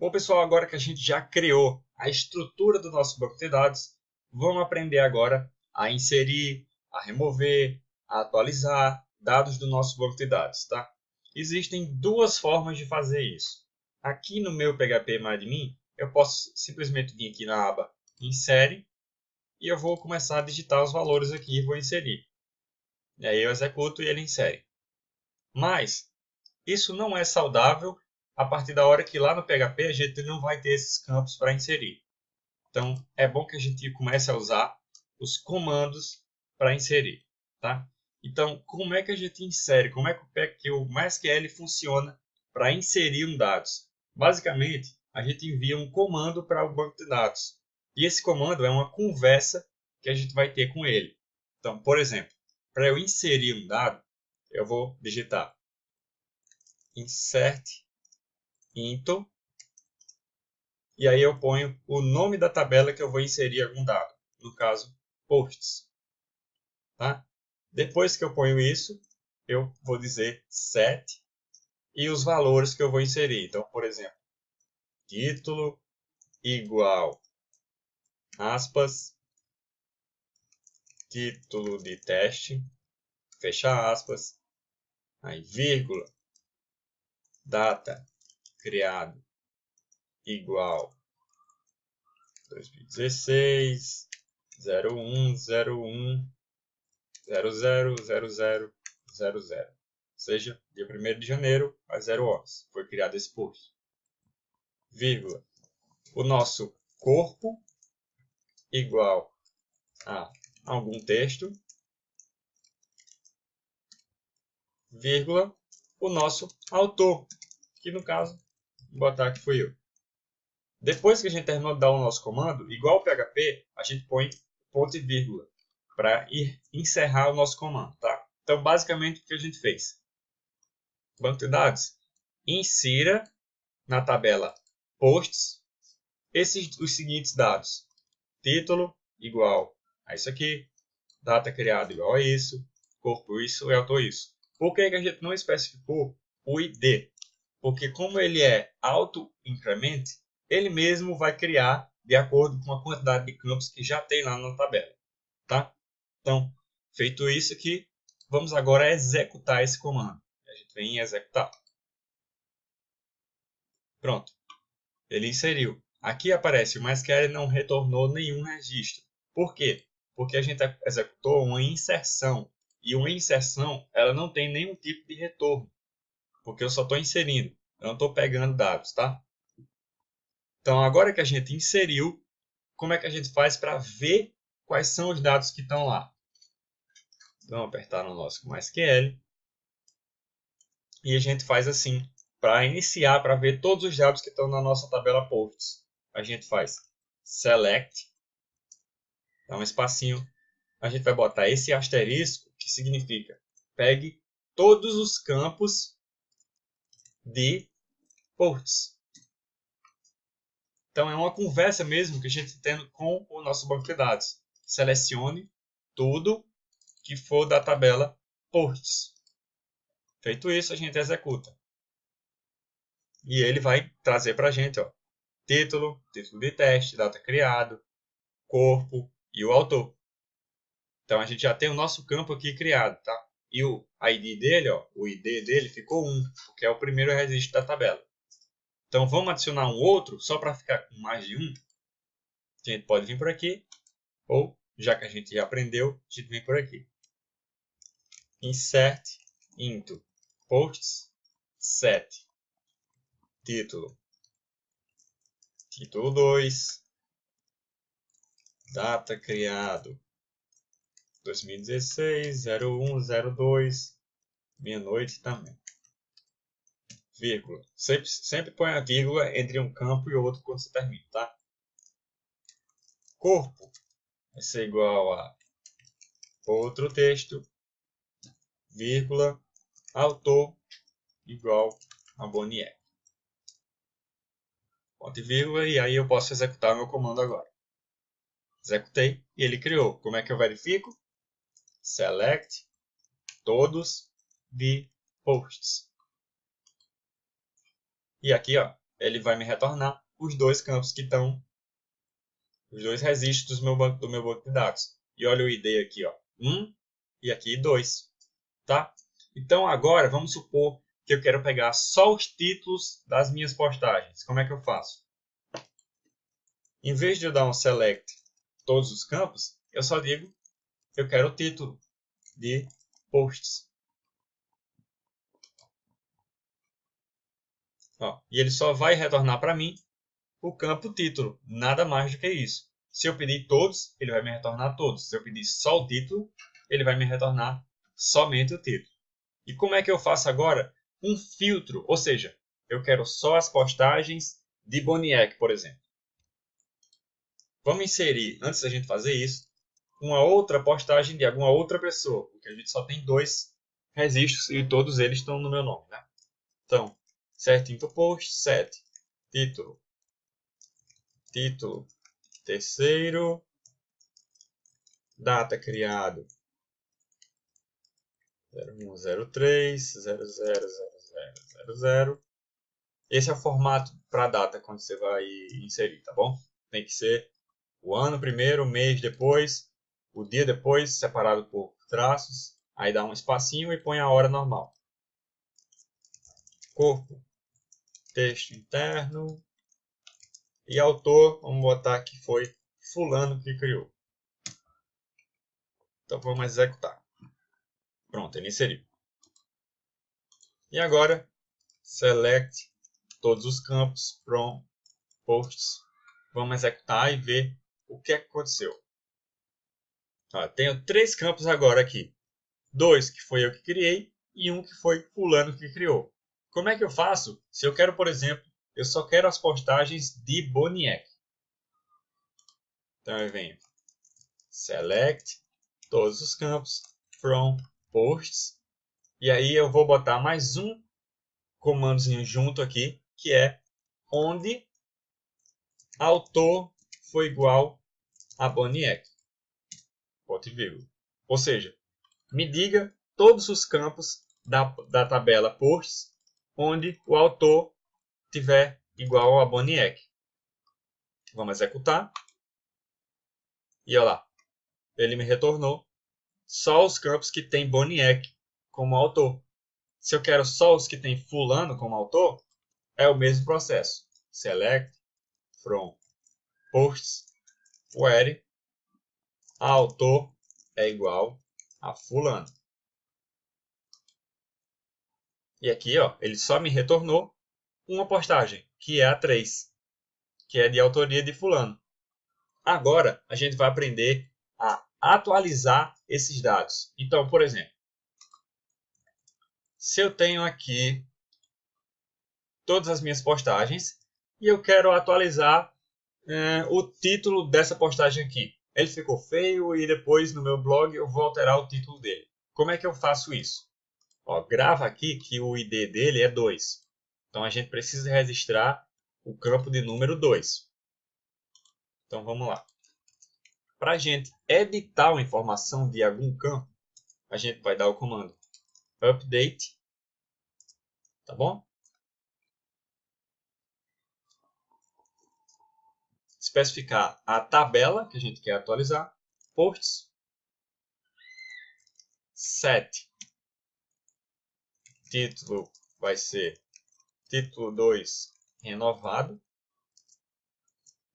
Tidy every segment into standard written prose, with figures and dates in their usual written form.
Bom, pessoal, agora que a gente já criou a estrutura do nosso banco de dados, vamos aprender agora a inserir, a remover, a atualizar dados do nosso banco de dados, tá? Existem duas formas de fazer isso. Aqui no meu PHP-MyAdmin, eu posso simplesmente vir aqui na aba Insere e eu vou começar a digitar os valores aqui e vou inserir. E aí eu executo e ele insere. Mas isso não é saudável a partir da hora que lá no PHP a gente não vai ter esses campos para inserir. Então, é bom que a gente comece a usar os comandos para inserir. Tá? Então, como é que a gente insere? Como é que o MySQL funciona para inserir um dados? Basicamente, a gente envia um comando para o banco de dados. E esse comando é uma conversa que a gente vai ter com ele. Então, por exemplo, para eu inserir um dado, eu vou digitar insert into, e aí eu ponho o nome da tabela que eu vou inserir algum dado, no caso, posts. Tá? Depois que eu ponho isso, eu vou dizer set e os valores que eu vou inserir. Então, por exemplo, título igual, aspas, título de teste, fecha aspas, aí vírgula, data criado igual 2016, 0101 000000, ou seja, dia 1º de janeiro, às 0 horas, foi criado esse post. Vírgula, o nosso corpo igual a algum texto, vírgula, o nosso autor, que no caso, vou botar que fui eu. Depois que a gente terminou de dar o nosso comando, igual o PHP, a gente põe ponto e vírgula para encerrar o nosso comando. Tá? Então, basicamente, o que a gente fez? Banco de dados, insira na tabela posts os seguintes dados. Título igual a isso aqui, data criada igual a isso, corpo isso e autor isso. Por que a gente não especificou o ID? Porque como ele é auto-increment, ele mesmo vai criar de acordo com a quantidade de campos que já tem lá na tabela. Tá? Então, feito isso aqui, vamos agora executar esse comando. A gente vem em executar. Pronto. Ele inseriu. Aqui aparece, mas que ele não retornou nenhum registro. Por quê? Porque a gente executou uma inserção. E uma inserção, ela não tem nenhum tipo de retorno. Porque eu só estou inserindo. Eu não estou pegando dados, tá? Então, agora que a gente inseriu, como é que a gente faz para ver quais são os dados que estão lá? Vamos apertar no nosso MySQL. E a gente faz assim, para iniciar, para ver todos os dados que estão na nossa tabela posts. A gente faz select, dá um espacinho, a gente vai botar esse asterisco, que significa pegue todos os campos de posts. Então é uma conversa mesmo que a gente tem com o nosso banco de dados. Selecione tudo que for da tabela posts. Feito isso, a gente executa. E ele vai trazer para a gente, ó, título, título de teste, data criado, corpo e o autor. Então a gente já tem o nosso campo aqui criado, tá? E o ID dele, ó, o ID dele ficou 1, porque é o primeiro registro da tabela. Então vamos adicionar um outro, só para ficar com mais de um. A gente pode vir por aqui, ou já que a gente já aprendeu, a gente vem por aqui. Insert into posts set título. Título 2, data criado 2016, 0102, meia-noite também. Vírgula. Sempre põe a vírgula entre um campo e outro quando você termina, tá? Corpo vai ser igual a outro texto, vírgula, autor igual a Bonnier. Ponto e vírgula, e aí eu posso executar o meu comando agora. Executei e ele criou. Como é que eu verifico? Select todos de posts. E aqui, ó, ele vai me retornar os dois campos que estão, os dois registros do meu banco de dados. E olha o ID aqui, ó, 1 e aqui 2, tá? Então agora vamos supor que eu quero pegar só os títulos das minhas postagens. Como é que eu faço? Em vez de eu dar um select todos os campos, eu só digo eu quero o título de posts. Ó, e ele só vai retornar para mim o campo título, nada mais do que isso. Se eu pedir todos, ele vai me retornar todos. Se eu pedir só o título, ele vai me retornar somente o título. E como é que eu faço agora um filtro? Ou seja, eu quero só as postagens de Boniek, por exemplo. Vamos inserir, antes da gente fazer isso, uma outra postagem de alguma outra pessoa, porque a gente só tem dois registros e todos eles estão no meu nome, né? Então, set into post, set título, título terceiro, data criado 0103000000. Esse é o formato para data quando você vai inserir, tá bom? Tem que ser o ano primeiro, o mês depois, o dia depois, separado por traços. Aí dá um espacinho e põe a hora normal. Corpo, texto interno. E autor, vamos botar que foi fulano que criou. Então vamos executar. Pronto, ele inseriu. E agora, select todos os campos from posts. Vamos executar e ver o que aconteceu. Tenho 3 campos agora aqui. 2 que foi eu que criei e 1 que foi fulano que criou. Como é que eu faço se eu quero, por exemplo, eu só quero as postagens de Boniek? Então eu venho select todos os campos from posts e aí eu vou botar mais um comandozinho junto aqui, que é onde autor foi igual a Boniek. Ponto e vírgula. Ou seja, me diga todos os campos da tabela posts onde o autor tiver igual a Boniek. Vamos executar. E olha lá, ele me retornou só os campos que tem Boniek como autor. Se eu quero só os que tem fulano como autor, é o mesmo processo. Select from posts where autor é igual a fulano. E aqui, ó, ele só me retornou uma postagem, que é a 3, que é de autoria de fulano. Agora, a gente vai aprender a atualizar esses dados. Então, por exemplo, se eu tenho aqui todas as minhas postagens e eu quero atualizar o título dessa postagem aqui. Ele ficou feio e depois no meu blog eu vou alterar o título dele. Como é que eu faço isso? Ó, grava aqui que o ID dele é 2. Então a gente precisa registrar o campo de número 2. Então vamos lá. Para a gente editar uma informação de algum campo, a gente vai dar o comando update, tá bom? Especificar a tabela que a gente quer atualizar, posts, set, título vai ser título 2 renovado.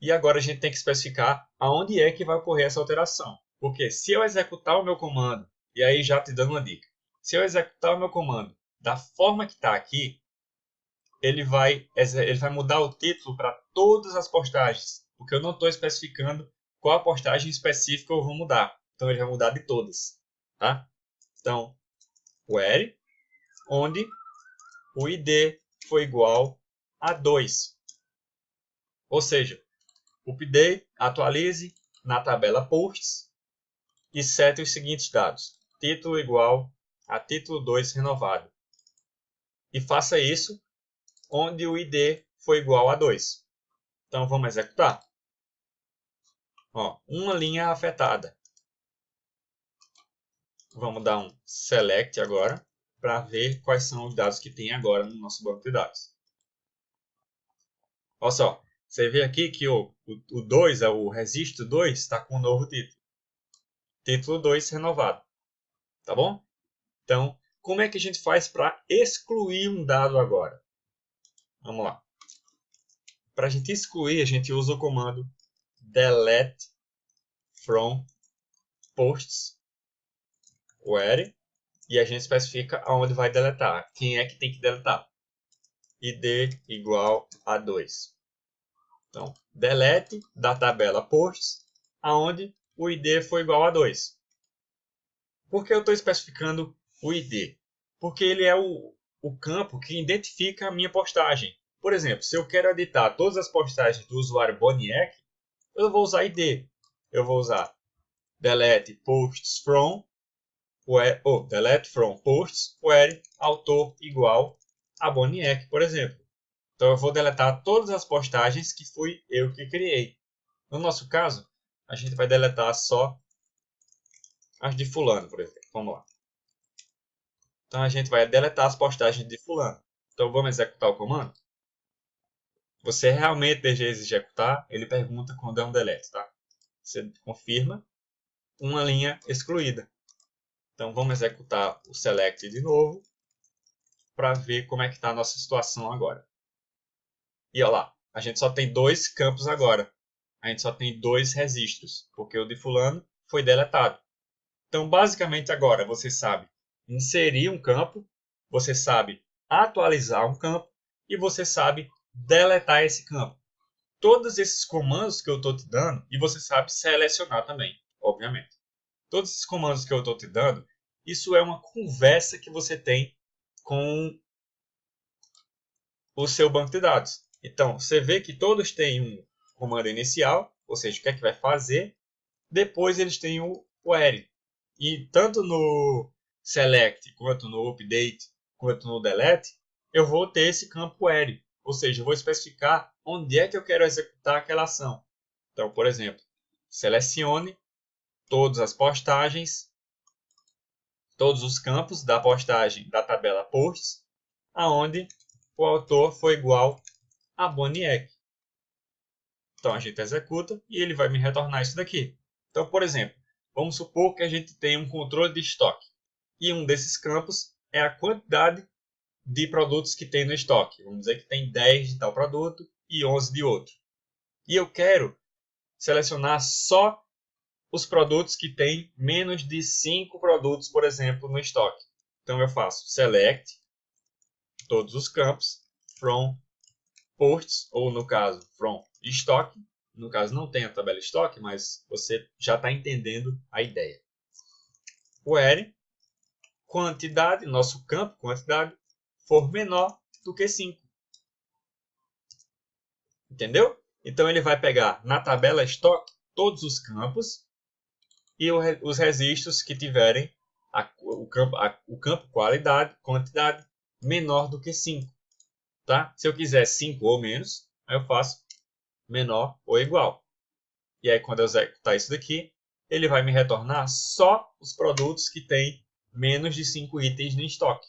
E agora a gente tem que especificar aonde é que vai ocorrer essa alteração. Porque se eu executar o meu comando, e aí já te dando uma dica, se eu executar o meu comando da forma que está aqui, ele vai mudar o título para todas as postagens, porque eu não estou especificando qual postagem específica eu vou mudar. Então ele vai mudar de todas. Tá? Então, where, onde o ID foi igual a 2. Ou seja, update, atualize na tabela posts e sete os seguintes dados. Título igual a título 2 renovado. E faça isso onde o ID foi igual a 2. Então vamos executar. Ó, uma linha afetada. Vamos dar um select agora para ver quais são os dados que tem agora no nosso banco de dados. Olha só, você vê aqui que o 2, o registro 2, está com um novo título. Título 2 renovado. Tá bom? Então, como é que a gente faz para excluir um dado agora? Vamos lá. Para a gente excluir, a gente usa o comando delete from posts where e a gente especifica aonde vai deletar. Quem é que tem que deletar? id igual a 2. Então, delete da tabela posts aonde o id foi igual a 2. Por que eu estou especificando o id? Porque ele é o campo que identifica a minha postagem. Por exemplo, se eu quero editar todas as postagens do usuário Boniek, eu vou usar id. Eu vou usar delete posts from where, delete from posts where autor igual a Boniek, por exemplo. Então eu vou deletar todas as postagens que fui eu que criei. No nosso caso, a gente vai deletar só as de fulano, por exemplo. Vamos lá. Então a gente vai deletar as postagens de fulano. Então vamos executar o comando. Você realmente deseja executar, ele pergunta quando é um delete, tá? Você confirma uma linha excluída. Então vamos executar o select de novo para ver como é que está a nossa situação agora. E olha lá, a gente só tem 2 campos agora. A gente só tem 2 registros, porque o de fulano foi deletado. Então basicamente agora você sabe inserir um campo, você sabe atualizar um campo e você sabe deletar esse campo. Todos esses comandos que eu estou te dando, e você sabe selecionar também, obviamente. Todos esses comandos que eu estou te dando, isso é uma conversa que você tem com o seu banco de dados. Então, você vê que todos têm um comando inicial, ou seja, o que é que vai fazer. Depois eles têm o where. E tanto no select, quanto no update, quanto no delete, eu vou ter esse campo where. Ou seja, eu vou especificar onde é que eu quero executar aquela ação. Então, por exemplo, selecione todas as postagens, todos os campos da postagem da tabela posts, aonde o autor foi igual a Boniek. Então a gente executa e ele vai me retornar isso daqui. Então, por exemplo, vamos supor que a gente tem um controle de estoque. E um desses campos é a quantidade de produtos que tem no estoque. Vamos dizer que tem 10 de tal produto e 11 de outro. E eu quero selecionar só os produtos que têm menos de 5 produtos, por exemplo, no estoque. Então eu faço select todos os campos from posts, ou no caso, from stock. No caso, não tem a tabela estoque, mas você já está entendendo a ideia. Where quantidade, nosso campo, quantidade, for menor do que 5. Entendeu? Então ele vai pegar na tabela estoque todos os campos e os registros que tiverem o campo qualidade, quantidade menor do que 5. Tá? Se eu quiser 5 ou menos, aí eu faço menor ou igual. E aí quando eu executar isso daqui, ele vai me retornar só os produtos que têm menos de 5 itens no estoque.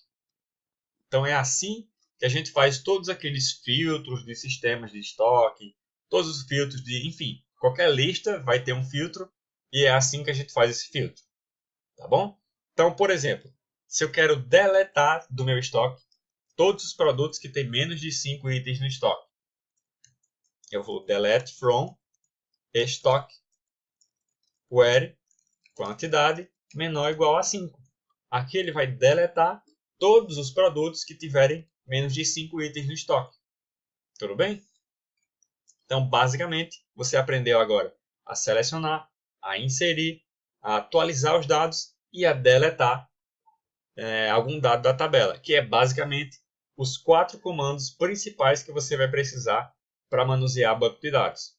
Então é assim que a gente faz todos aqueles filtros de sistemas de estoque, todos os filtros de, enfim, qualquer lista vai ter um filtro e é assim que a gente faz esse filtro. Tá bom? Então, por exemplo, se eu quero deletar do meu estoque todos os produtos que têm menos de 5 itens no estoque, eu vou delete from estoque where quantidade menor ou igual a 5. Aqui ele vai deletar todos os produtos que tiverem menos de 5 itens no estoque. Tudo bem? Então, basicamente, você aprendeu agora a selecionar, a inserir, a atualizar os dados e a deletar algum dado da tabela, que é basicamente os 4 comandos principais que você vai precisar para manusear banco de dados.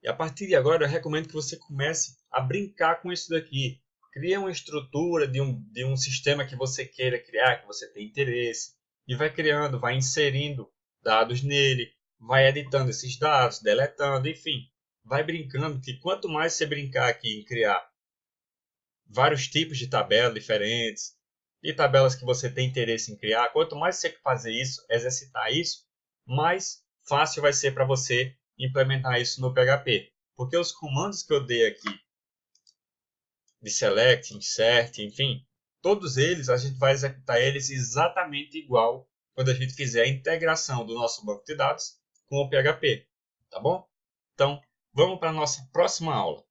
E a partir de agora, eu recomendo que você comece a brincar com isso daqui. Crie uma estrutura de um sistema que você queira criar, que você tem interesse, e vai criando, vai inserindo dados nele, vai editando esses dados, deletando, enfim. Vai brincando, que quanto mais você brincar aqui em criar vários tipos de tabelas diferentes, e tabelas que você tem interesse em criar, quanto mais você fazer isso, exercitar isso, mais fácil vai ser para você implementar isso no PHP. Porque os comandos que eu dei aqui, de select, insert, enfim, todos eles a gente vai executar eles exatamente igual quando a gente fizer a integração do nosso banco de dados com o PHP, tá bom? Então, vamos para a nossa próxima aula.